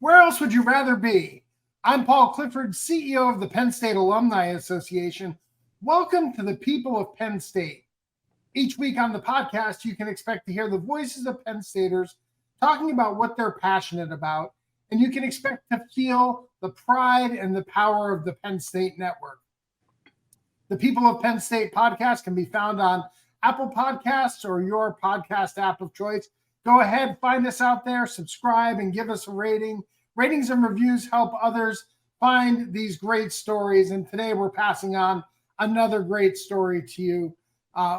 Where else would you rather be? I'm Paul Clifford, CEO of the Penn State Alumni Association. Welcome to the People of Penn State. Each week on the podcast, you can expect to hear the voices of Penn Staters talking about what they're passionate about, and you can expect to feel the pride and the power of the Penn State Network. The People of Penn State podcast can be found on Apple Podcasts or your podcast app of choice. Go ahead, find us out there, subscribe, and give us a rating. Ratings and reviews help others find these great stories, and today we're passing on another great story to you.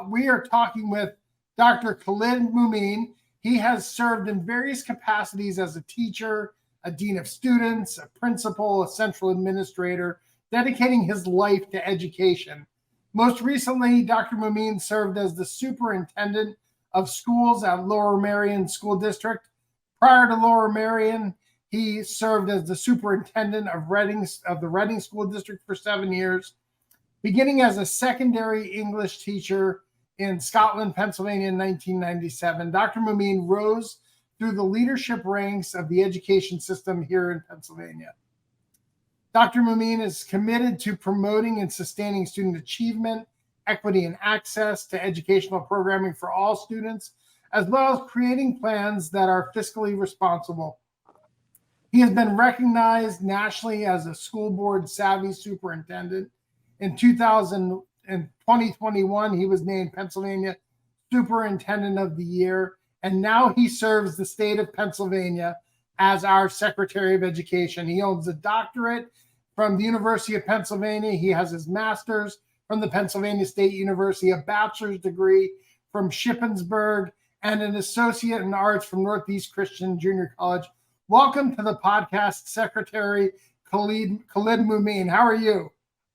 We are talking with Dr. Khalid Mumin. He has served in various capacities as a teacher, a dean of students, a principal, a central administrator, dedicating his life to education. Most recently, Dr. Mumin served as the Superintendent of Schools at Lower Merion School District. Prior to Lower Merion, he served as the Superintendent of the Reading School District for 7 years. Beginning as a secondary English teacher in Scotland, Pennsylvania in 1997, Dr. Mumin rose through the leadership ranks of the education system here in Pennsylvania. Dr. Mumin is committed to promoting and sustaining student achievement, equity, and access to educational programming for all students, as well as creating plans that are fiscally responsible. He has been recognized nationally as a school board savvy superintendent. In 2021, he was named Pennsylvania Superintendent of the Year, and now he serves the state of Pennsylvania as our Secretary of Education. He owns a doctorate from the University of Pennsylvania. He has his master's from the Pennsylvania State University, a bachelor's degree from Shippensburg, and an associate in arts from Northeast Christian Junior College. Welcome to the podcast, Secretary Khalid Mumin. How are you?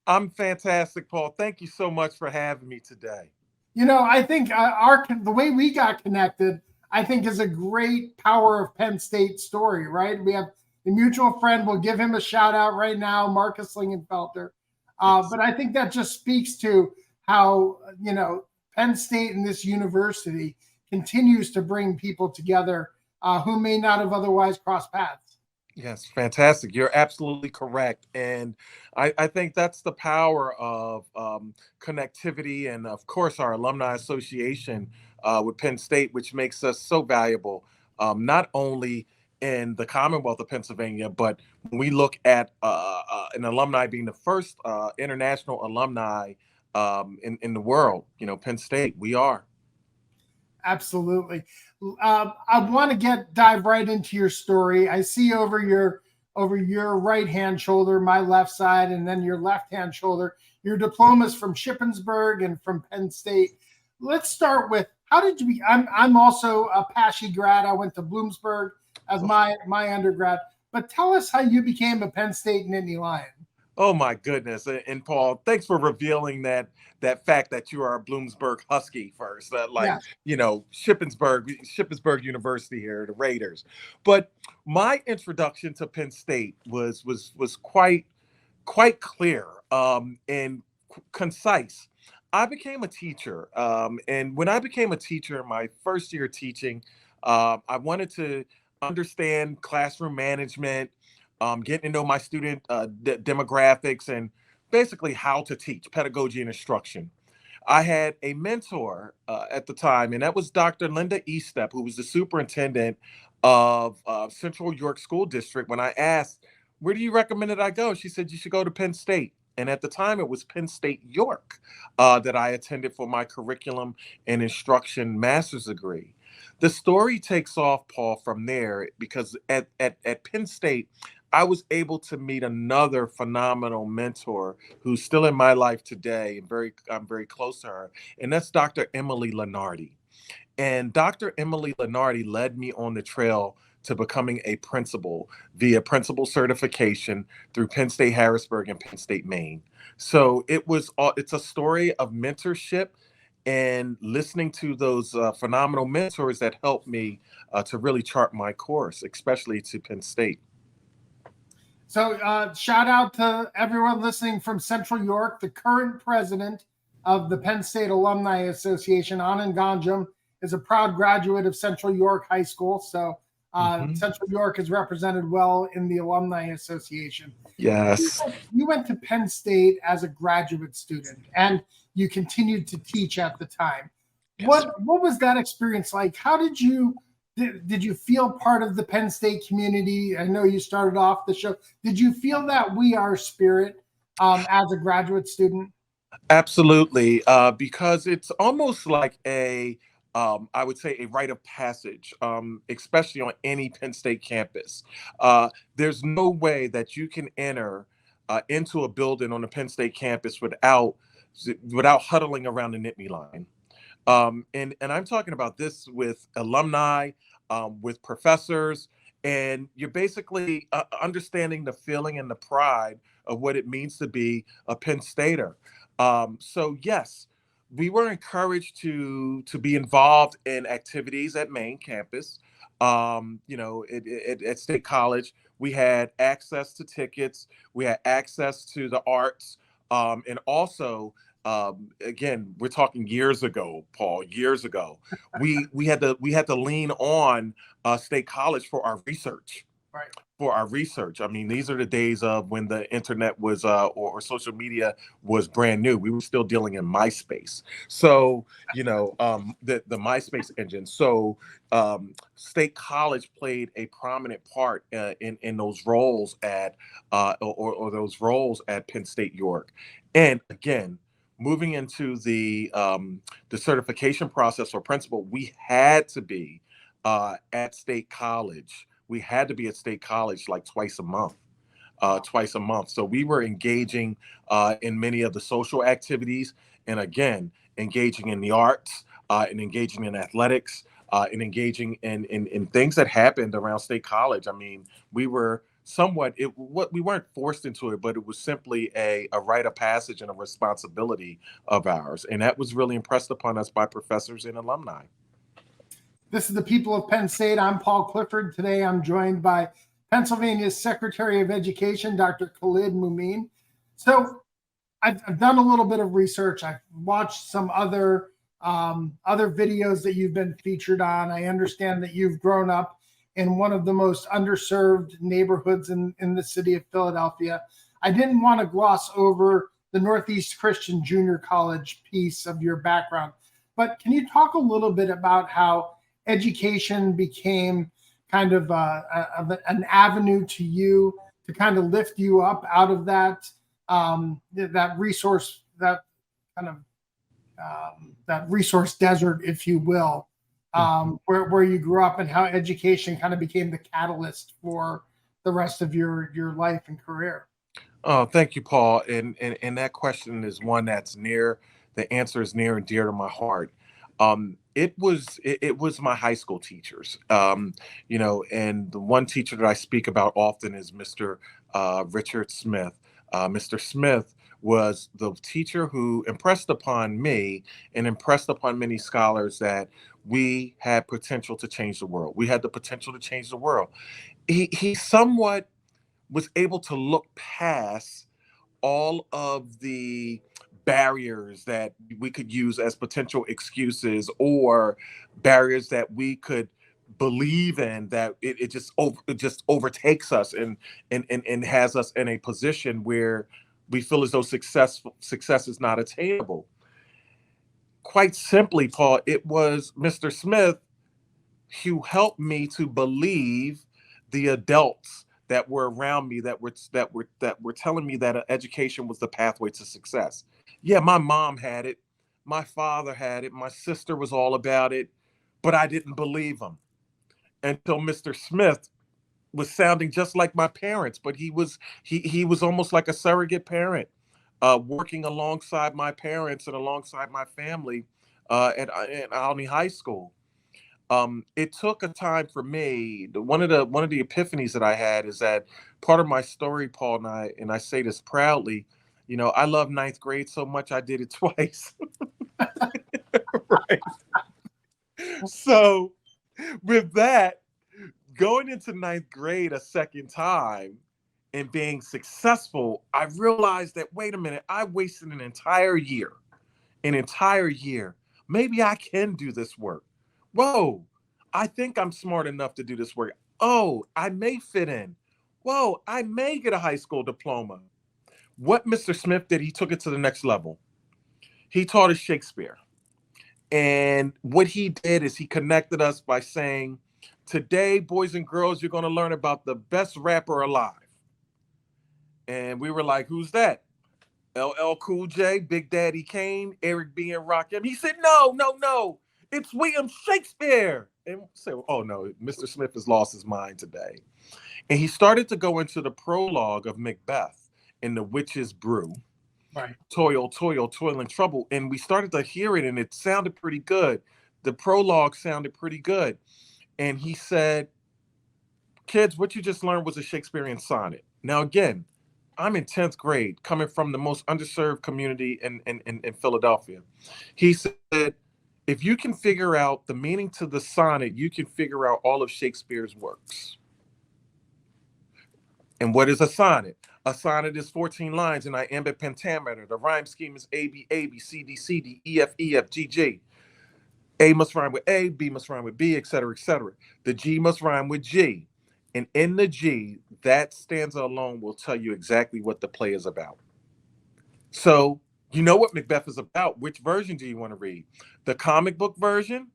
I'm fantastic, Paul. Thank you so much for having me today. You know, I think the way we got connected, I think, is a great Power of Penn State story, right? We have a mutual friend. We'll give him a shout out right now, Marcus Lingenfelter. Yes. But I think that just speaks to how, Penn State and this university continues to bring people together who may not have otherwise crossed paths. Yes, fantastic. You're absolutely correct. And I think that's the power of connectivity and, of course, our alumni association with Penn State, which makes us so valuable, not only in the Commonwealth of Pennsylvania, but when we look at an alumni being the first international alumni in the world, Penn State, we are. Absolutely. I want to dive right into your story. I see over your right hand shoulder, my left side, and then your left hand shoulder, your diplomas from Shippensburg and from Penn State. Let's start with, how did you be? I'm also a Paschy grad. I went to Bloomsburg as my undergrad. But tell us how you became a Penn State Nittany Lion. Oh my goodness. And Paul, thanks for revealing that fact that you are a Bloomsburg Husky first. Shippensburg University here, the Raiders. But my introduction to Penn State was quite clear and concise. I became a teacher. And when I became a teacher in my first year teaching, I wanted to understand classroom management, getting to know my student demographics, and basically how to teach, pedagogy and instruction. I had a mentor at the time, and that was Dr. Linda Estep, who was the superintendent of Central York School District. When I asked, where do you recommend that I go? She said, you should go to Penn State. And at the time, it was Penn State York that I attended for my curriculum and instruction master's degree. The story takes off, Paul, from there, because at Penn State, I was able to meet another phenomenal mentor who's still in my life today, and I'm very close to her, and that's Dr. Emily Lenardi. And Dr. Emily Lenardi led me on the trail to becoming a principal via principal certification through Penn State Harrisburg and Penn State Maine. So it's a story of mentorship and listening to those phenomenal mentors that helped me to really chart my course, especially to Penn State. So shout out to everyone listening from Central York. The current president of the Penn State Alumni Association, Anand Ganjam, is a proud graduate of Central York High School. So Central New York is represented well in the Alumni Association. Yes. You went to Penn State as a graduate student, and you continued to teach at the time. Yes. What was that experience like? How did you feel part of the Penn State community? I know you started off the show. Did you feel that we are spirit as a graduate student? Absolutely, because it's almost like I would say a rite of passage, especially on any Penn State campus. There's no way that you can enter into a building on the Penn State campus without huddling around the NITME line. And I'm talking about this with alumni, with professors, and you're basically understanding the feeling and the pride of what it means to be a Penn Stater. So yes, we were encouraged to be involved in activities at main campus. At State College, we had access to tickets, we had access to the arts, and also again, we're talking years ago, Paul. Years ago, we had to lean on State College for our research. Right. For our research. I mean, these are the days of when the internet was or social media was brand new. We were still dealing in MySpace. So, the MySpace engine. So, State College played a prominent part in those roles at or those roles at Penn State York. And again, moving into the certification process for principal, we had to be at State College. We had to be at State College like twice a month. So we were engaging in many of the social activities, and again, engaging in the arts, and engaging in athletics, and engaging in things that happened around State College. I mean, we were we weren't forced into it, but it was simply a rite of passage and a responsibility of ours, and that was really impressed upon us by professors and alumni. This is the People of Penn State. I'm Paul Clifford. Today I'm joined by Pennsylvania's Secretary of Education, Dr. Khalid Mumin. So I've done a little bit of research. I've watched some other videos that you've been featured on. I understand that you've grown up in one of the most underserved neighborhoods in the city of Philadelphia. I didn't want to gloss over the Northeast Christian Junior College piece of your background, but can you talk a little bit about how education became kind of an avenue to you to kind of lift you up out of that resource, that resource desert, if you will, where you grew up, and how education kind of became the catalyst for the rest of your life and career? Oh, thank you, Paul. And that question is one the answer is near and dear to my heart. It was my high school teachers, and the one teacher that I speak about often is Mr. Richard Smith. Mr. Smith was the teacher who impressed upon me and impressed upon many scholars that we had potential to change the world. We had the potential to change the world. He somewhat was able to look past all of the barriers that we could use as potential excuses, or barriers that we could believe in, that it just overtakes us and has us in a position where we feel as though success is not attainable. Quite simply, Paul, it was Mr. Smith who helped me to believe the adults that were around me that were telling me that education was the pathway to success. Yeah, my mom had it, my father had it, my sister was all about it, but I didn't believe them until Mr. Smith was sounding just like my parents, but he was almost like a surrogate parent, working alongside my parents and alongside my family at Alney High School. It took a time for me. One of the epiphanies that I had is that part of my story, Paul, and I say this proudly, I love ninth grade so much I did it twice. Right. So with that, going into ninth grade a second time and being successful, I realized that, wait a minute, I wasted an entire year. Maybe I can do this work. Whoa, I think I'm smart enough to do this work. Oh, I may fit in. Whoa, I may get a high school diploma. What Mr. Smith did, he took it to the next level. He taught us Shakespeare. And what he did is he connected us by saying, today, boys and girls, you're going to learn about the best rapper alive. And we were like, who's that? LL Cool J, Big Daddy Kane, Eric B. and Rakim. He said, no. It's William Shakespeare. And we said, oh no, Mr. Smith has lost his mind today. And he started to go into the prologue of Macbeth in The Witch's Brew. Right. Toil, and trouble. And we started to hear it and it sounded pretty good. The prologue sounded pretty good. And he said, kids, what you just learned was a Shakespearean sonnet. Now, again, I'm in 10th grade, coming from the most underserved community in Philadelphia. He said, if you can figure out the meaning to the sonnet, you can figure out all of Shakespeare's works. And what is a sonnet? A sonnet is 14 lines in iambic pentameter. The rhyme scheme is A, B, A, B, C, D, C, D, E, F, E, F, G, G. A must rhyme with A, B must rhyme with B, et cetera, et cetera. The G must rhyme with G. And in the G, that stanza alone will tell you exactly what the play is about. So you know what Macbeth is about. Which version do you want to read? The comic book version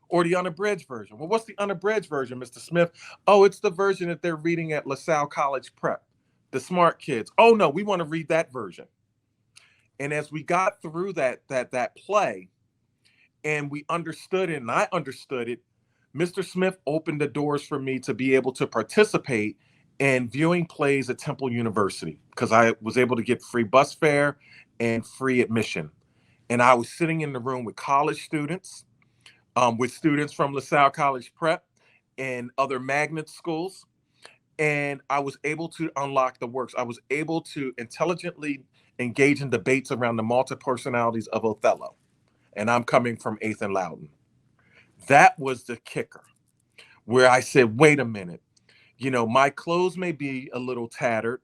or the unabridged version? Well, what's the unabridged version, Mr. Smith? Oh, it's the version that they're reading at LaSalle College Prep. The smart kids. Oh, no, we want to read that version. And as we got through that play and we understood it and I understood it, Mr. Smith opened the doors for me to be able to participate in viewing plays at Temple University because I was able to get free bus fare and free admission. And I was sitting in the room with college students, with students from LaSalle College Prep and other magnet schools. And I was able to unlock the works. I was able to intelligently engage in debates around the multi-personalities of Othello. And I'm coming from 8th and Loudon. That was the kicker, where I said, wait a minute, you know, my clothes may be a little tattered,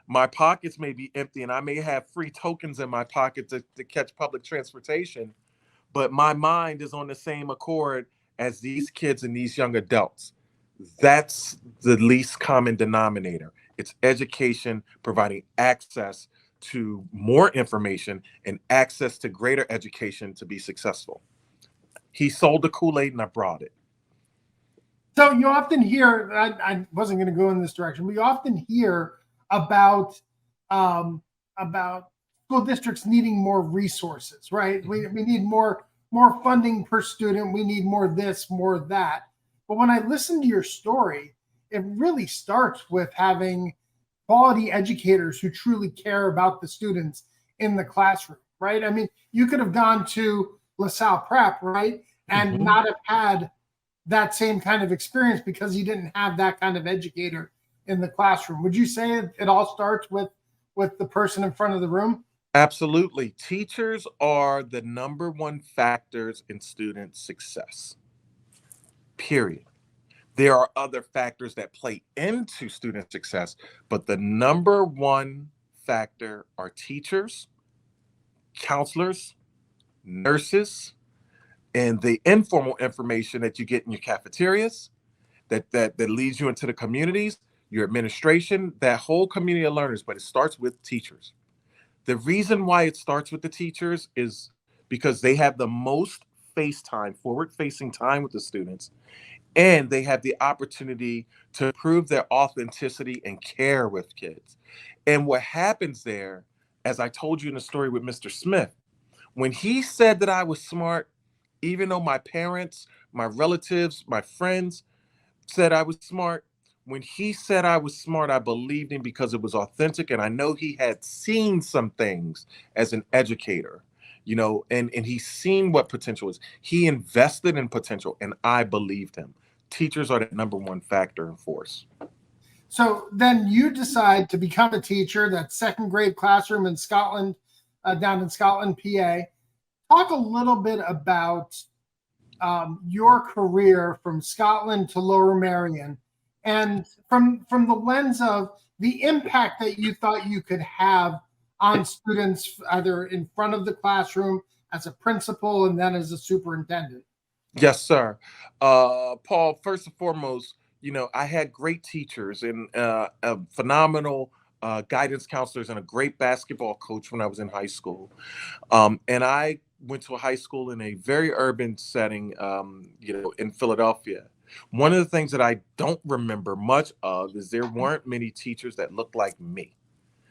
my pockets may be empty, and I may have free tokens in my pocket to catch public transportation, but my mind is on the same accord as these kids and these young adults. That's the least common denominator. It's education providing access to more information and access to greater education to be successful. He sold the Kool-Aid and I brought it. So you often hear, I wasn't going to go in this direction, but you often hear about school districts needing more resources, right? We need more funding per student. We need more this, more that. But when I listen to your story, it really starts with having quality educators who truly care about the students in the classroom, right? I mean, you could have gone to LaSalle Prep, right? And not have had that same kind of experience because you didn't have that kind of educator in the classroom. Would you say it all starts with the person in front of the room? Absolutely. Teachers are the number one factors in student success, period. There are other factors that play into student success, but the number one factor are teachers, counselors, nurses, and the informal information that you get in your cafeterias that leads you into the communities, your administration, that whole community of learners, but it starts with teachers. The reason why it starts with the teachers is because they have the most face time, forward-facing time with the students, and they have the opportunity to prove their authenticity and care with kids. And what happens there, as I told you in the story with Mr. Smith, when he said that I was smart, even though my parents, my relatives, my friends said I was smart, when he said I was smart, I believed him because it was authentic. And I know he had seen some things as an educator, you know, and he's seen what potential is. He invested in potential and I believed him. Teachers are the number one factor in force. So then you decide to become a teacher, that second grade classroom in Scotland, down in Scotland, PA. Talk a little bit about your career from Scotland to Lower Merion, and from the lens of the impact that you thought you could have on students, either in front of the classroom as a principal and then as a superintendent. Yes, sir. Paul, first and foremost, I had great teachers and a phenomenal guidance counselors and a great basketball coach when I was in high school. And I went to a high school in a very urban setting, in Philadelphia. One of the things that I don't remember much of is there weren't many teachers that looked like me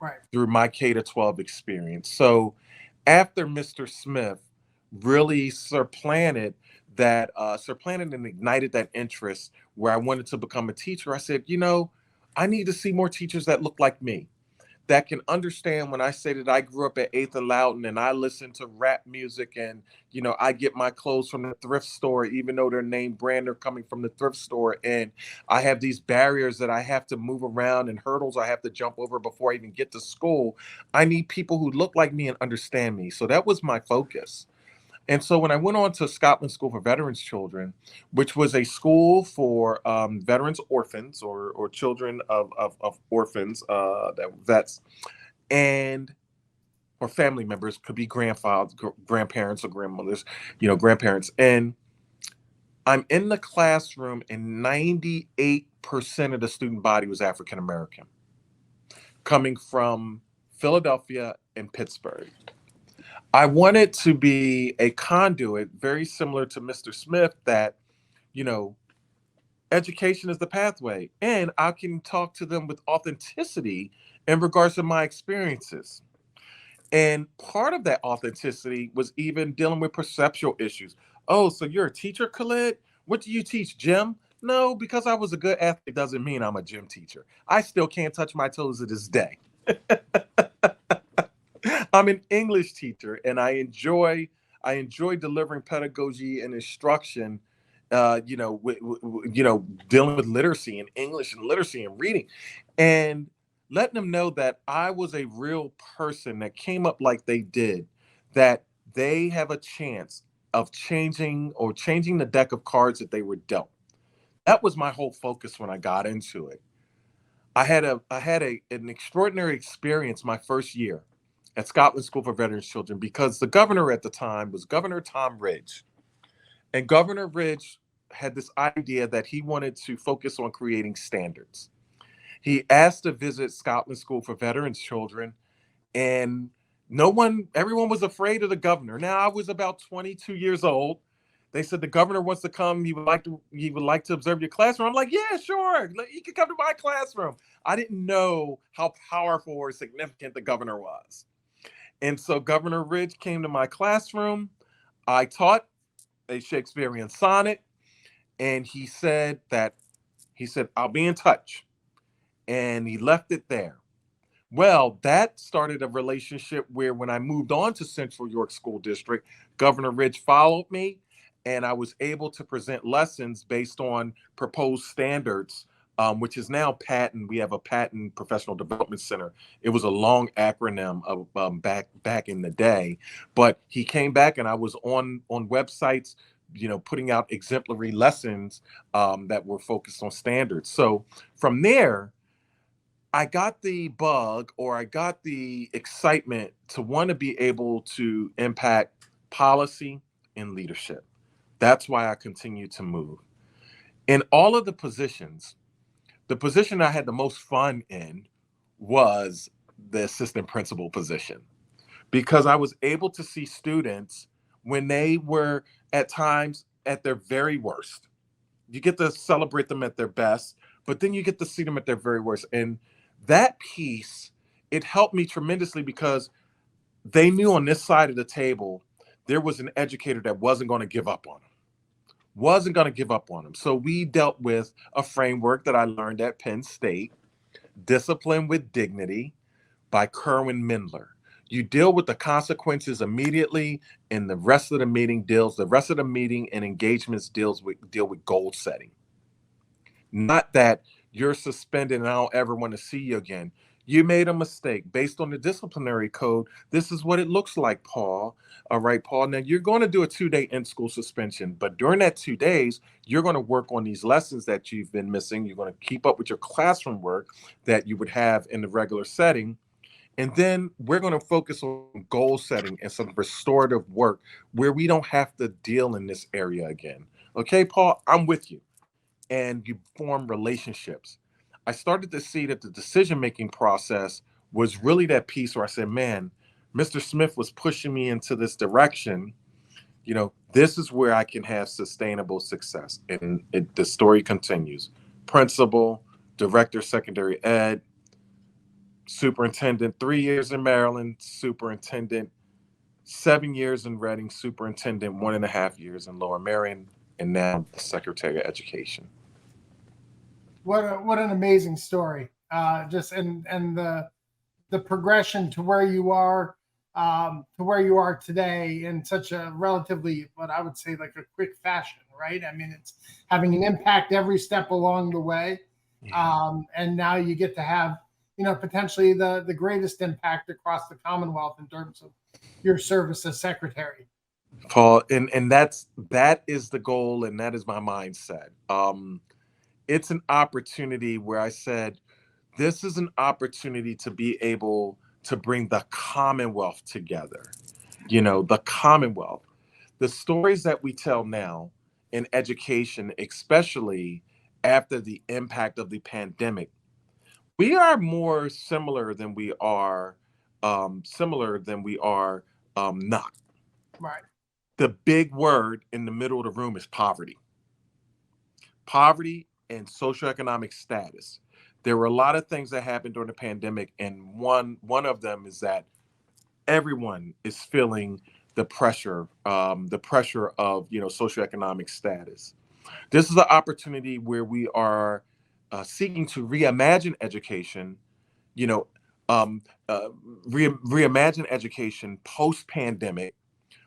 Right. through my K to 12 experience. So after Mr. Smith really supplanted and ignited that interest where I wanted to become a teacher, I said, I need to see more teachers that look like me, that can understand when I say that I grew up at 8th and Loudon and I listen to rap music and, I get my clothes from the thrift store, even though they're name brand, they're coming from the thrift store. And I have these barriers that I have to move around and hurdles I have to jump over before I even get to school. I need people who look like me and understand me. So that was my focus. And so when I went on to Scotland School for Veterans Children, which was a school for veterans orphans or children of orphans, vets, and or family members, could be grandfathers, grandparents or grandmothers, grandparents. And I'm in the classroom and 98% of the student body was African American, coming from Philadelphia and Pittsburgh. I wanted to be a conduit, very similar to Mr. Smith, that, education is the pathway. And I can talk to them with authenticity in regards to my experiences. And part of that authenticity was even dealing with perceptual issues. Oh, so you're a teacher, Khalid? What do you teach, gym? No, because I was a good athlete doesn't mean I'm a gym teacher. I still can't touch my toes to this day. I'm an English teacher, and I enjoy delivering pedagogy and instruction. Dealing with literacy and English and literacy and reading, and letting them know that I was a real person that came up like they did, that they have a chance of changing the deck of cards that they were dealt. That was my whole focus when I got into it. I had an extraordinary experience my first year at Scotland School for Veterans Children because the governor at the time was Governor Tom Ridge. And Governor Ridge had this idea that he wanted to focus on creating standards. He asked to visit Scotland School for Veterans Children, and everyone was afraid of the governor. Now, I was about 22 years old. They said the governor wants to come. He would like to observe your classroom. I'm like, yeah, sure. He can come to my classroom. I didn't know how powerful or significant the governor was. And so Governor Ridge came to my classroom. I taught a Shakespearean sonnet, and he said, I'll be in touch. And he left it there. Well, that started a relationship where when I moved on to Central York School District, Governor Ridge followed me, and I was able to present lessons based on proposed standards, which is now Patent. We have a Patent Professional Development Center. It was a long acronym of back in the day, but he came back, and I was on websites, putting out exemplary lessons that were focused on standards. So from there, I got the bug, or I got the excitement to want to be able to impact policy and leadership. That's why I continue to move. In all of the positions, the position I had the most fun in was the assistant principal position, because I was able to see students when they were at times at their very worst. You get to celebrate them at their best, but then you get to see them at their very worst. And that piece, it helped me tremendously because they knew on this side of the table, there was an educator that wasn't going to give up on them, So we dealt with a framework that I learned at Penn State, Discipline with Dignity by Kerwin Mindler. You deal with the consequences immediately, and the rest of the meeting and engagements deal with goal setting. Not that you're suspended and I don't ever want to see you again. You made a mistake. Based on the disciplinary code, this is what it looks like, Paul. All right, Paul. Now you're going to do a 2-day in-school suspension, but during that 2 days, you're going to work on these lessons that you've been missing. You're going to keep up with your classroom work that you would have in the regular setting. And then we're going to focus on goal setting and some restorative work where we don't have to deal in this area again. Okay, Paul, I'm with you. and you form relationships. I started to see that the decision-making process was really that piece where I said, man, Mr. Smith was pushing me into this direction. This is where I can have sustainable success. And the story continues. Principal, director, secondary ed, superintendent, 3 years in Maryland, superintendent, 7 years in Reading, superintendent, 1.5 years in Lower Merion, and now the secretary of education. What an amazing story. Just and the progression to where you are today in such a relatively, what I would say, like a quick fashion, right? I mean, it's having an impact every step along the way. Yeah. And now you get to have, potentially the greatest impact across the Commonwealth in terms of your service as secretary. Paul, and that is the goal, and that is my mindset. It's an opportunity where I said, this is an opportunity to be able to bring the Commonwealth together. The Commonwealth. The stories that we tell now in education, especially after the impact of the pandemic, we are more similar than we are not. Right. The big word in the middle of the room is poverty. Poverty and socioeconomic status. There were a lot of things that happened during the pandemic, and one of them is that everyone is feeling the pressure of socioeconomic status. This is an opportunity where we are seeking to reimagine education, reimagine education post-pandemic,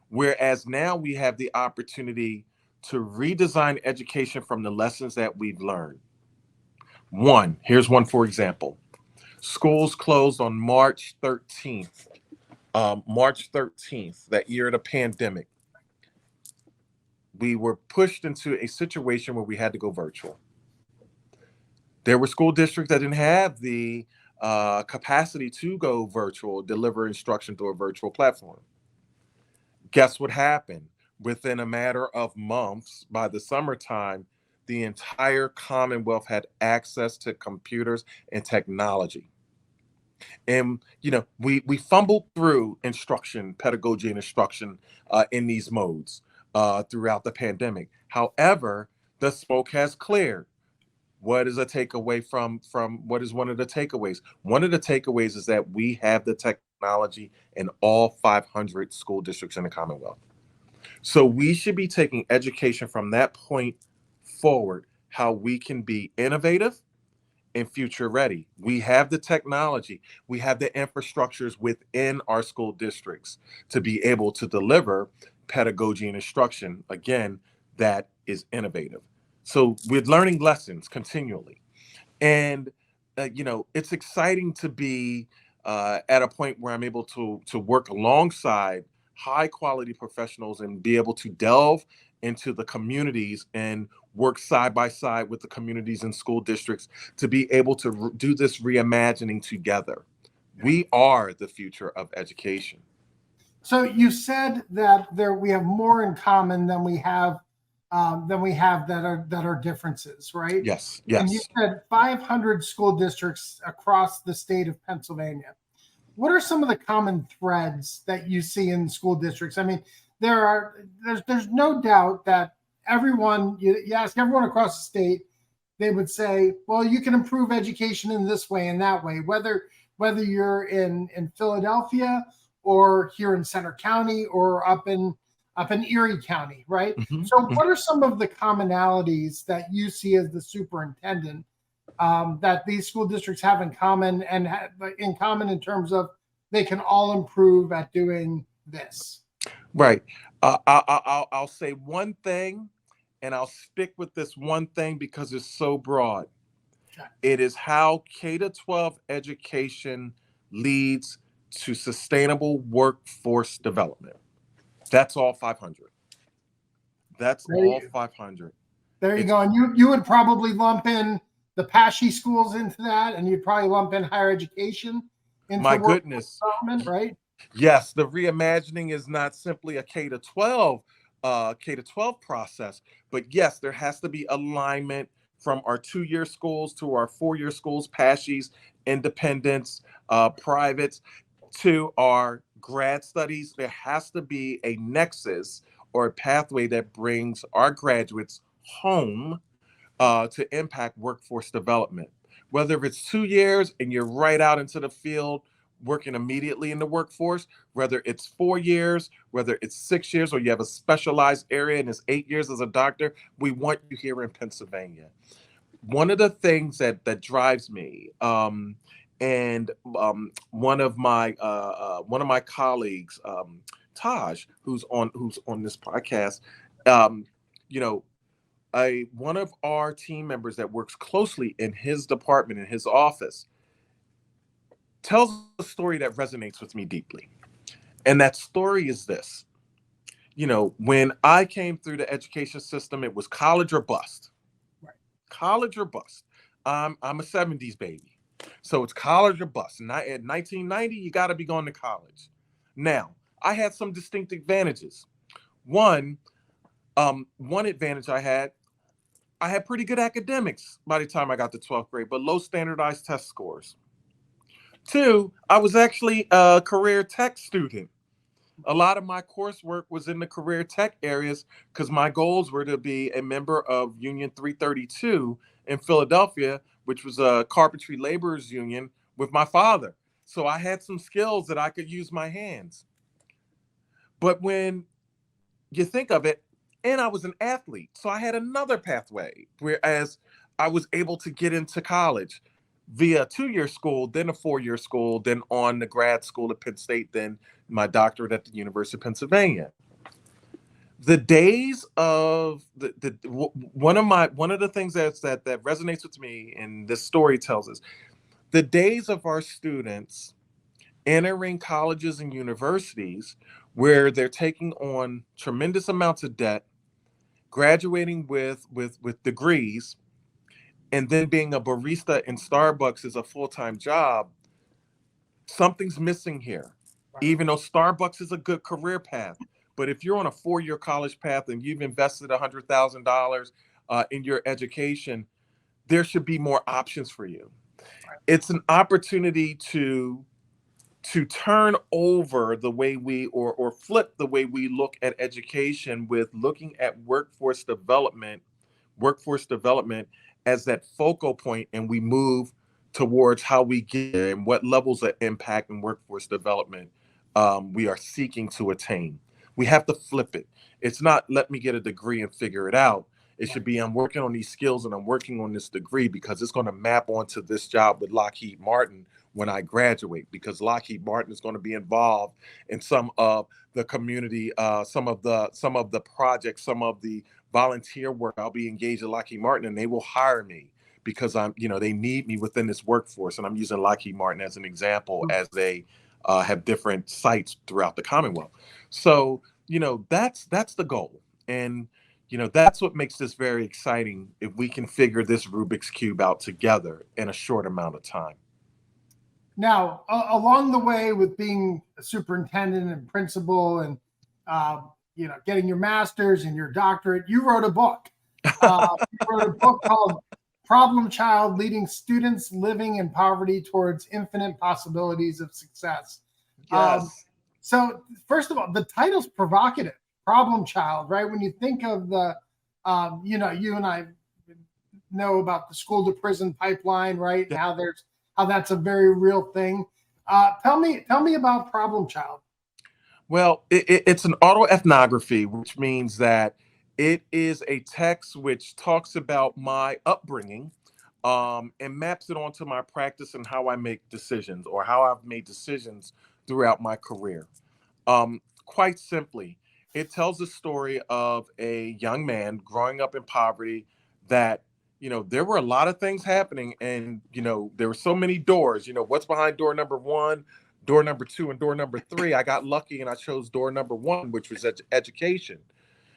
whereas now we have the opportunity to redesign education from the lessons that we've learned. Here's one, for example. Schools closed on March 13th. March 13th, that year of the pandemic. We were pushed into a situation where we had to go virtual. There were school districts that didn't have the capacity to go virtual, deliver instruction through a virtual platform. Guess what happened? Within a matter of months, by the summertime, the entire Commonwealth had access to computers and technology. And, we fumbled through instruction, pedagogy and instruction in these modes throughout the pandemic. However, the smoke has cleared. What is a takeaway from what is one of the takeaways? One of the takeaways is that we have the technology in all 500 school districts in the Commonwealth. So we should be taking education from that point forward, how we can be innovative and future ready. We have the technology, we have the infrastructures within our school districts to be able to deliver pedagogy and instruction, again, that is innovative. So we're learning lessons continually. And, it's exciting to be at a point where I'm able to work alongside high quality professionals and be able to delve into the communities and work side by side with the communities and school districts to be able to do this reimagining together. We are the future of education. So you said that we have more in common than we have that are differences, right? Yes. And you said 500 school districts across the state of Pennsylvania. What are some of the common threads that you see in school districts? I mean, there's no doubt that everyone, you ask everyone across the state, they would say, well, you can improve education in this way and that way, whether you're in Philadelphia or here in Center County or up in Erie County, right? Mm-hmm. So what are some of the commonalities that you see as the superintendent that these school districts have in common, and in common in terms of they can all improve at doing this? Right. I'll say one thing, and I'll stick with this one thing because it's so broad. Okay. It is how K-12 education leads to sustainable workforce development. That's all 500. That's all 500. There you go. And you would probably lump in the PASHE schools into that, and you'd probably lump in higher education into my goodness, development, right? Yes, the reimagining is not simply a K-12 process, but yes, there has to be alignment from our 2-year schools to our 4-year schools, PASHEs, independents, privates, to our grad studies. There has to be a nexus or a pathway that brings our graduates home to impact workforce development. Whether it's 2 years and you're right out into the field working immediately in the workforce, whether it's 4 years, whether it's 6 years, or you have a specialized area and it's 8 years as a doctor, we want you here in Pennsylvania. One of the things that drives me, and one of my colleagues, Taj, who's on this podcast, you know, one of our team members that works closely in his department, in his office, tells a story that resonates with me deeply. And that story is this. When I came through the education system, it was college or bust. Right. College or bust. I'm a 70s baby. So it's college or bust. And at 1990, you got to be going to college. Now, I had some distinct advantages. One advantage I had pretty good academics by the time I got to 12th grade, but low standardized test scores. 2, I was actually a career tech student. A lot of my coursework was in the career tech areas because my goals were to be a member of Union 332 in Philadelphia, which was a carpentry laborers union with my father. So I had some skills that I could use my hands. But when you think of it, and I was an athlete, so I had another pathway, whereas I was able to get into college via a 2-year school, then a 4-year school, then on the grad school at Penn State, then my doctorate at the University of Pennsylvania. The days of one of the things that resonates with me, and this story tells us, the days of our students entering colleges and universities where they're taking on tremendous amounts of debt, graduating with degrees, and then being a barista in Starbucks is a full-time job. Something's missing here. Right. Even though Starbucks is a good career path, but if you're on a 4-year college path and you've invested $100,000 in your education, there should be more options for you. Right. It's an opportunity to turn over the way we or flip the way we look at education, with looking at workforce development as that focal point, and we move towards how we get there and what levels of impact and workforce development we are seeking to attain. We have to flip it. It's not let me get a degree and figure it out. It should be I'm working on these skills and I'm working on this degree because it's going to map onto this job with Lockheed Martin when I graduate, because Lockheed Martin is going to be involved in some of the community, some of the projects, some of the volunteer work. I'll be engaged at Lockheed Martin and they will hire me because they need me within this workforce. And I'm using Lockheed Martin as an example, as they have different sites throughout the Commonwealth. So, that's the goal. And, that's what makes this very exciting, if we can figure this Rubik's Cube out together in a short amount of time. Now, along the way with being a superintendent and principal and, getting your master's and your doctorate, you wrote a book. You wrote a book called Problem Child: Leading Students Living in Poverty Towards Infinite Possibilities of Success. Yes. So first of all, the title's provocative, Problem Child, right? When you think of the, you and I know about the school to prison pipeline, right? And how that's a very real thing. Tell me about Problem Child. Well, it's an autoethnography, which means that it is a text which talks about my upbringing and maps it onto my practice and how I make decisions, or how I've made decisions throughout my career. Quite simply, it tells the story of a young man growing up in poverty that, there were a lot of things happening, and, there were so many doors. What's behind door number 1, door number 2, and door number 3? I got lucky and I chose door number 1, which was education.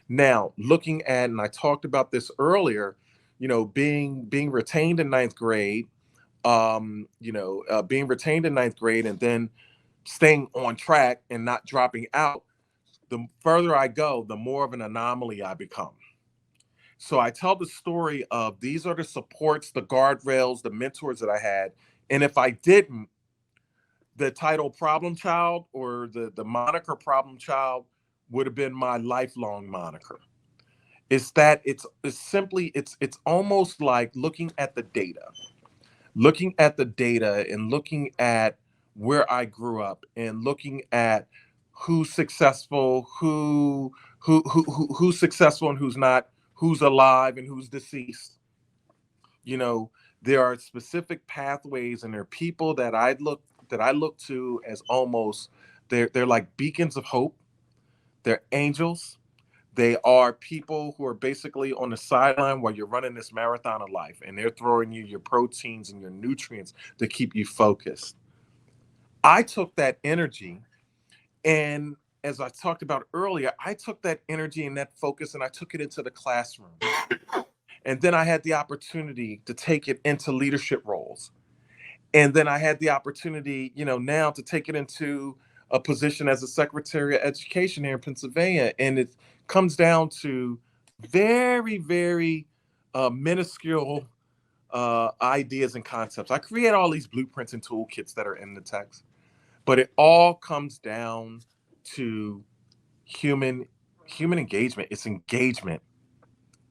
Now, looking at, and I talked about this earlier, being retained in ninth grade, and then staying on track and not dropping out. The further I go, the more of an anomaly I become. So I tell the story of these are the supports, the guardrails, the mentors that I had. And if I didn't, the title problem child or the moniker problem child would have been my lifelong moniker. It's that it's simply it's almost like looking at the data and looking at where I grew up and looking at who's successful, who's successful and who's not, who's alive and who's deceased. You know, there are specific pathways and there are people that I look to as almost they're like beacons of hope. They're angels. They are people who are basically on the sideline while you're running this marathon of life, and they're throwing you your proteins and your nutrients to keep you focused. I took that energy, and as I talked about earlier, I took that energy and that focus and I took it into the classroom. And then I had the opportunity to take it into leadership roles. And then I had the opportunity, now to take it into a position as a Secretary of Education here in Pennsylvania. And it comes down to very, very minuscule ideas and concepts. I create all these blueprints and toolkits that are in the text, but it all comes down to human engagement. It's engagement,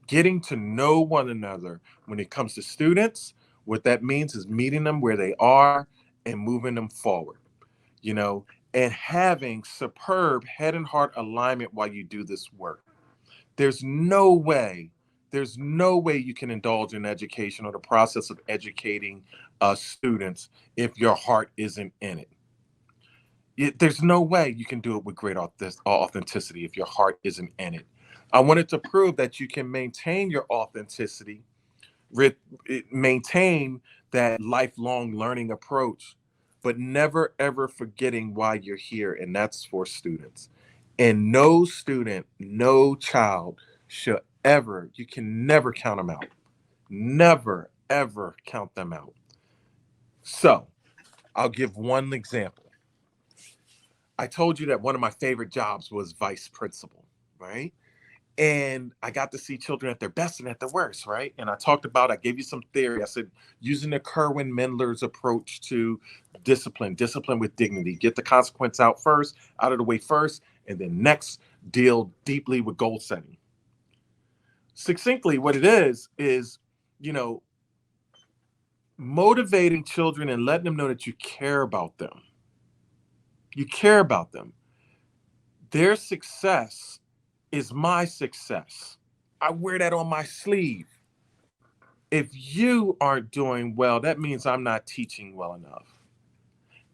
getting to know one another. When it comes to students, what that means is meeting them where they are and moving them forward, you know, and having superb head and heart alignment while you do this work. There's no way, there's no way you can indulge in education or the process of educating students if your heart isn't in it. There's no way you can do it with great authenticity if your heart isn't in it. I wanted to prove that you can maintain your authenticity, maintain that lifelong learning approach, but never ever forgetting why you're here, and that's for students. And no student, no child should ever, you can never count them out. Never ever count them out. So I'll give one example. I told you that one of my favorite jobs was vice principal, right? And I got to see children at their best and at their worst, right? And I gave you some theory. I said, using the Kerwin Mendler's approach to discipline with dignity, get the consequence out of the way first, and then next, deal deeply with goal setting. Succinctly, what it is, you know, motivating children and letting them know that you care about them. You care about them. Their success is my success. I wear that on my sleeve. If you aren't doing well, that means I'm not teaching well enough.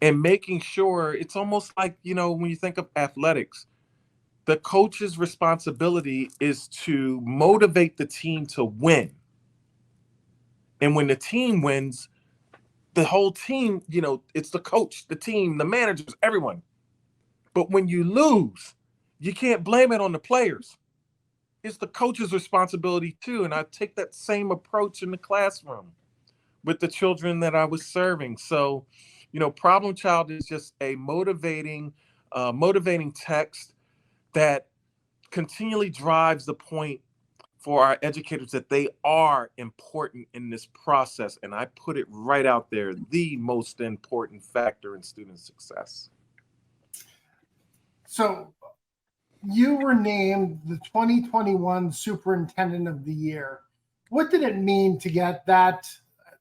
And making sure it's almost like, when you think of athletics, the coach's responsibility is to motivate the team to win. And when the team wins, the whole team, it's the coach, the team, the managers, everyone. But when you lose, you can't blame it on the players. It's the coach's responsibility too. And I take that same approach in the classroom with the children that I was serving. So, Problem Child is just a motivating text that continually drives the point for our educators that they are important in this process. And I put it right out there, the most important factor in student success. So you were named the 2021 Superintendent of the Year. What did it mean to get that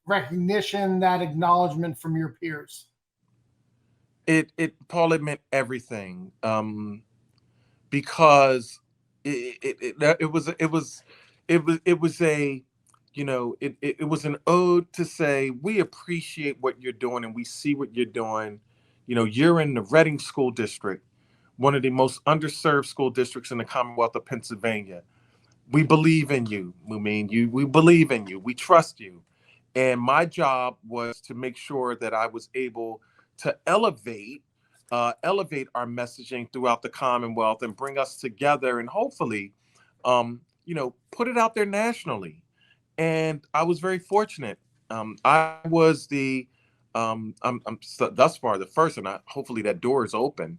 recognition, that acknowledgement from your peers? Paul, it meant everything, because it was an ode to say we appreciate what you're doing and we see what you're doing. You're in the Reading School District, one of the most underserved school districts in the Commonwealth of Pennsylvania. We believe in you, Mumin. We believe in you. We trust you. And my job was to make sure that I was able to elevate our messaging throughout the Commonwealth and bring us together and hopefully, put it out there nationally. And I was very fortunate. I was thus far the first, and hopefully that door is open,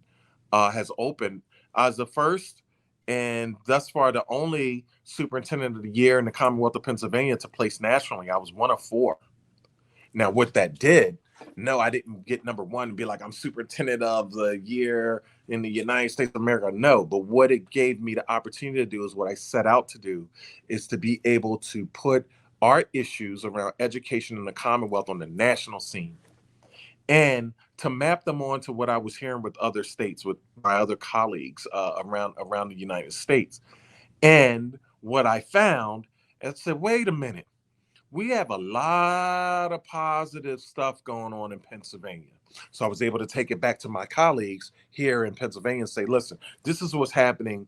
has opened. I was the first and thus far the only superintendent of the year in the Commonwealth of Pennsylvania to place nationally. I was one of four. Now, what that did, no, I didn't get number one and be like, I'm superintendent of the year in the United States of America. No, but what it gave me the opportunity to do is what I set out to do, is to be able to put our issues around education in the Commonwealth on the national scene, and to map them onto what I was hearing with other states, with my other colleagues around the United States. And what I found, I said, wait a minute, we have a lot of positive stuff going on in Pennsylvania. So I was able to take it back to my colleagues here in Pennsylvania and say, listen, this is what's happening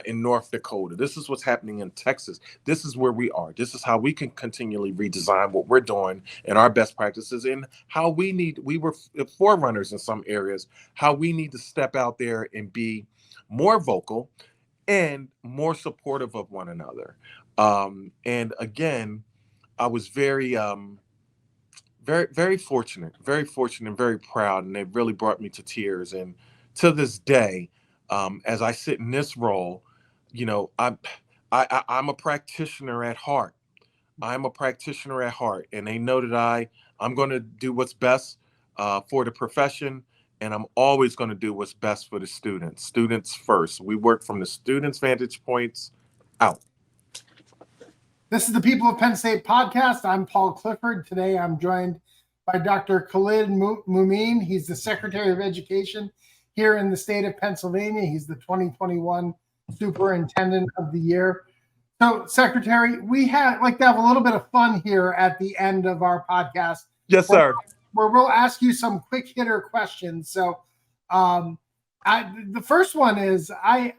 in North Dakota. This is what's happening in Texas. This is where we are. This is how we can continually redesign what we're doing and our best practices, and how we were forerunners in some areas, how we need to step out there and be more vocal and more supportive of one another. And again, I was very fortunate, and very proud, and it really brought me to tears. And to this day, as I sit in this role, you know, I'm a practitioner at heart. I'm a practitioner at heart, and they know that I'm going to do what's best for the profession, and I'm always going to do what's best for the students. Students first. We work from the students' vantage points out. This is the People of Penn State podcast. I'm Paul Clifford. Today I'm joined by Dr. Khalid Mumin. He's the Secretary of Education here in the state of Pennsylvania. He's the 2021 Superintendent of the Year. So, Secretary, we like to have a little bit of fun here at the end of our podcast. Yes, sir. Where we'll ask you some quick hitter questions. So, the first one is I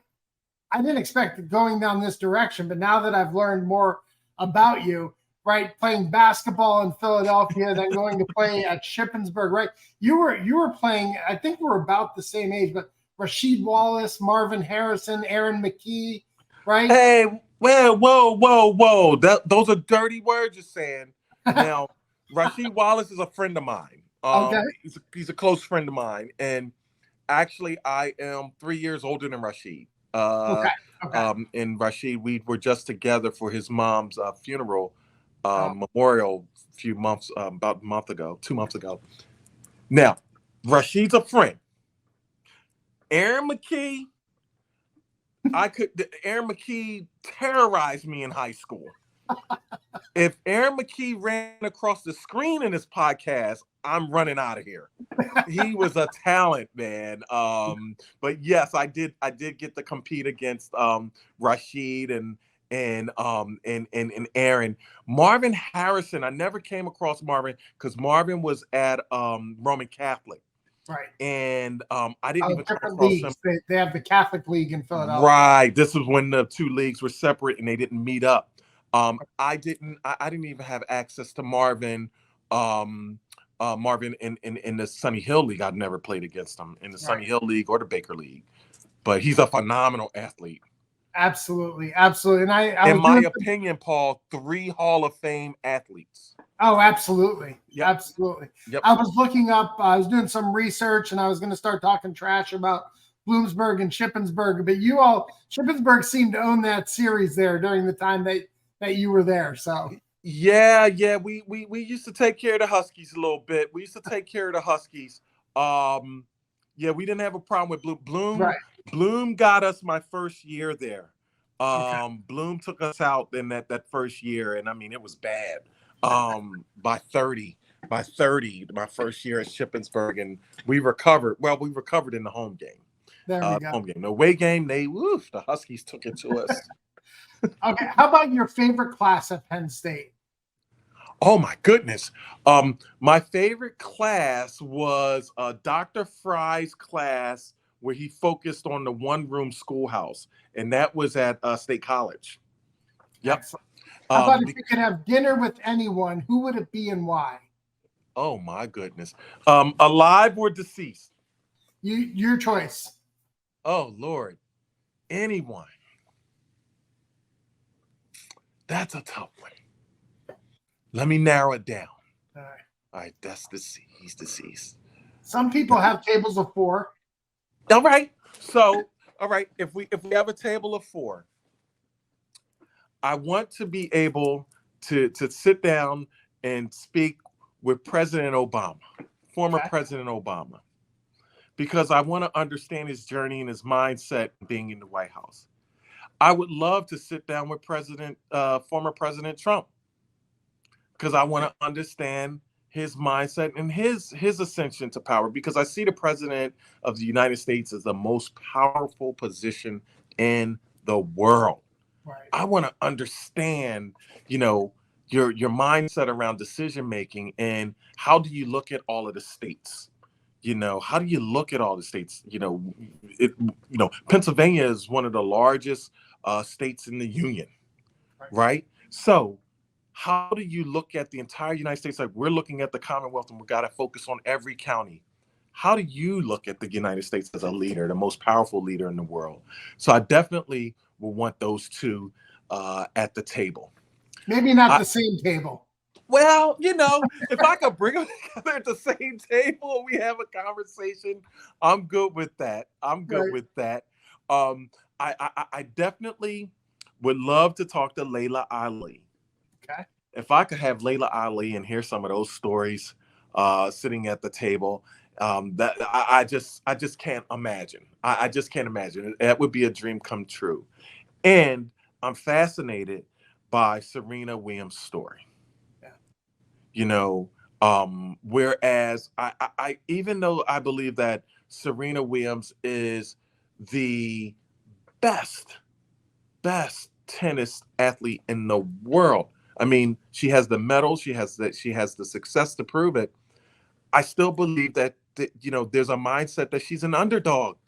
didn't expect going down this direction, but now that I've learned more about you, right? Playing basketball in Philadelphia, then going to play at Shippensburg, right? You were playing, I think we're about the same age, but Rasheed Wallace, Marvin Harrison, Aaron McKee, right? Hey, well, whoa. Those are dirty words you're saying. Now, Rasheed Wallace is a friend of mine. Okay. He's a close friend of mine. And actually, I am 3 years older than Rasheed. Okay. And Rasheed, we were just together for his mom's funeral memorial about a month ago, 2 months ago. Now, Rasheed's a friend. Aaron McKee, Aaron McKee terrorized me in high school. If Aaron McKee ran across the screen in this podcast, I'm running out of here. He was a talent, man. But yes, I did get to compete against Rasheed and Aaron. Marvin Harrison, I never came across Marvin because Marvin was at Roman Catholic. Right. And I didn't even come across leagues. him. They have the Catholic League in Philadelphia. Right. This was when the two leagues were separate and they didn't meet up. I didn't even have access to Marvin. Marvin in the Sunny Hill League. I'd never played against him in the Sunny Hill League or the Baker League. But he's a phenomenal athlete. Absolutely. And in my opinion, Paul, 3 Hall of Fame athletes. Oh, absolutely. Yep. Absolutely. Yep. I was looking up, I was doing some research, and I was going to start talking trash about Bloomsburg and Shippensburg, but Shippensburg seemed to own that series there during the time that you were there. So yeah, we used to take care of the Huskies a little bit. We didn't have a problem with Bloom. Right. Bloom got us my first year there. Okay. Bloom took us out in that first year, and I mean it was bad. By 30, my first year at Shippensburg, and we recovered. Well, we recovered in the home game. There we go. Home game. The away game, the Huskies took it to us. Okay, how about your favorite class at Penn State? Oh my goodness. My favorite class was Dr. Fry's class where he focused on the one-room schoolhouse, and that was at State College. Yep. Excellent. How about if you could have dinner with anyone, who would it be and why? Oh my goodness. Alive or deceased? Your choice. Oh Lord. Anyone. That's a tough one. Let me narrow it down. All right, that's deceased. He's deceased. Some people have tables of 4. All right. So All right. If we have a table of 4, I want to be able to sit down and speak with President Obama, former Okay. President Obama, because I want to understand his journey and his mindset being in the White House. I would love to sit down with former President Trump, because I want to understand his mindset and his ascension to power, because I see the President of the United States as the most powerful position in the world. Right. I want to understand, your mindset around decision making, and how do you look at all of the states? How do you look at all the states? Pennsylvania is one of the largest states in the union, right? So how do you look at the entire United States? Like, we're looking at the Commonwealth, and we got to focus on every county. How do you look at the United States as a leader, the most powerful leader in the world? So I definitely will want those two at the table. Maybe not the same table. Well, if I could bring them together at the same table and we have a conversation, I'm good with that. With that. I definitely would love to talk to Layla Ali. Okay. If I could have Layla Ali and hear some of those stories sitting at the table, that I just can't imagine. I just can't imagine. That would be a dream come true. And I'm fascinated by Serena Williams' story. Whereas I even though I believe that Serena Williams is the best tennis athlete in the world. I mean, she has the medals, she has the success to prove it. I still believe that there's a mindset that she's an underdog.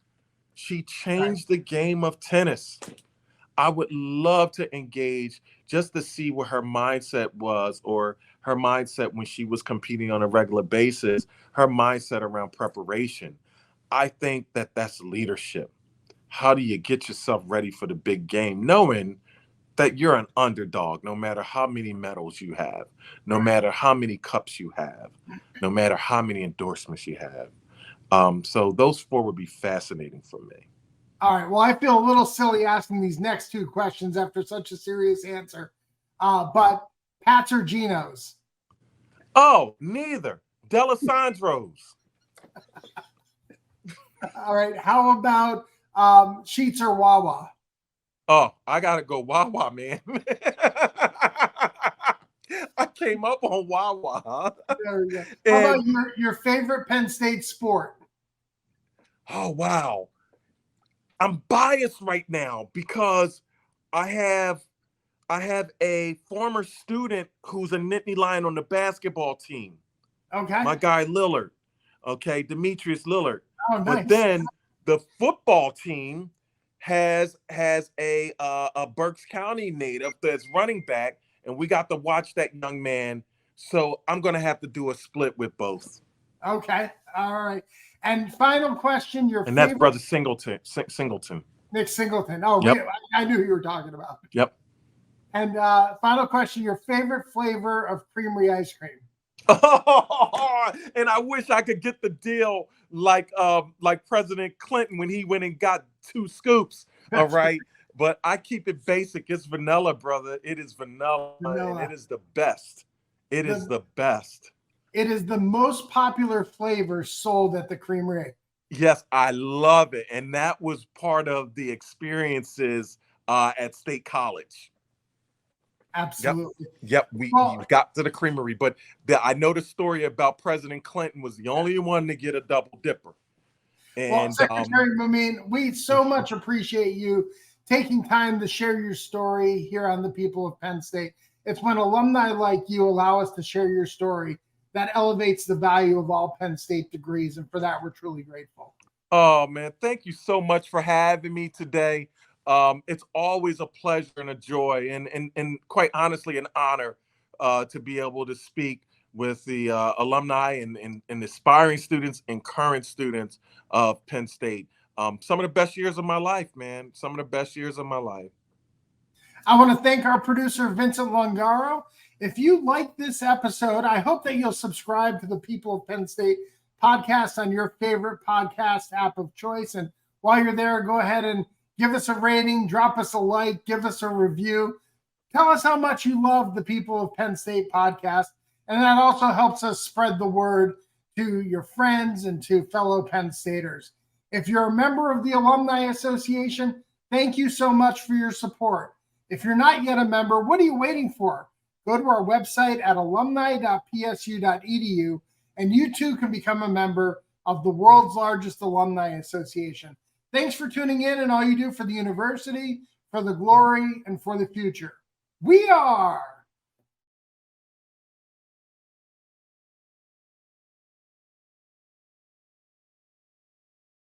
She changed the game of tennis. I would love to engage just to see what her mindset was, or her mindset when she was competing on a regular basis, her mindset around preparation. I think that that's leadership. How do you get yourself ready for the big game, knowing that you're an underdog, no matter how many medals you have, no matter how many cups you have, no matter how many endorsements you have. So those 4 would be fascinating for me. All right. Well, I feel a little silly asking these next 2 questions after such a serious answer. But Pats or Genos? Oh, neither. Delisandro's. All right. How about Sheets or Wawa? Oh, I gotta go Wawa, man. I came up on Wawa. There we go. How about your favorite Penn State sport? Oh, wow. I'm biased right now because I have a former student who's a Nittany Lion on the basketball team. Okay. My guy Lillard. Okay, Demetrius Lillard. Oh, nice. But then the football team has a Berks County native that's running back, and we got to watch that young man. So I'm gonna have to do a split with both. Okay. All right. And final question, and that's brother Singleton. Nick Singleton. Oh, yep. I knew who you were talking about. Yep. And final question, your favorite flavor of creamery ice cream? Oh, and I wish I could get the deal like President Clinton when he went and got 2 scoops. All right. But I keep it basic. It's vanilla, brother. It is vanilla. And it is the best. It is the best. It is the most popular flavor sold at the creamery. Yes, I love it. And that was part of the experiences at State College. Absolutely. Yep. We got to the creamery, but I know the story about President Clinton was the only one to get a double dipper. And Secretary Mumin, we so much appreciate you taking time to share your story here on the People of Penn State. It's when alumni like you allow us to share your story that elevates the value of all Penn State degrees. And for that, we're truly grateful. Oh, man. Thank you so much for having me today. It's always a pleasure and a joy and quite honestly, an honor to be able to speak with the alumni and aspiring students and current students of Penn State. Some of the best years of my life, man. Some of the best years of my life. I want to thank our producer, Vincent Longaro. If you like this episode, I hope that you'll subscribe to the People of Penn State podcast on your favorite podcast app of choice. And while you're there, go ahead and give us a rating, drop us a like, give us a review. Tell us how much you love the People of Penn State podcast. And that also helps us spread the word to your friends and to fellow Penn Staters. If you're a member of the Alumni Association, thank you so much for your support. If you're not yet a member, what are you waiting for? Go to our website at alumni.psu.edu, and you too can become a member of the world's largest alumni association. Thanks for tuning in and all you do for the university, for the glory, and for the future. We are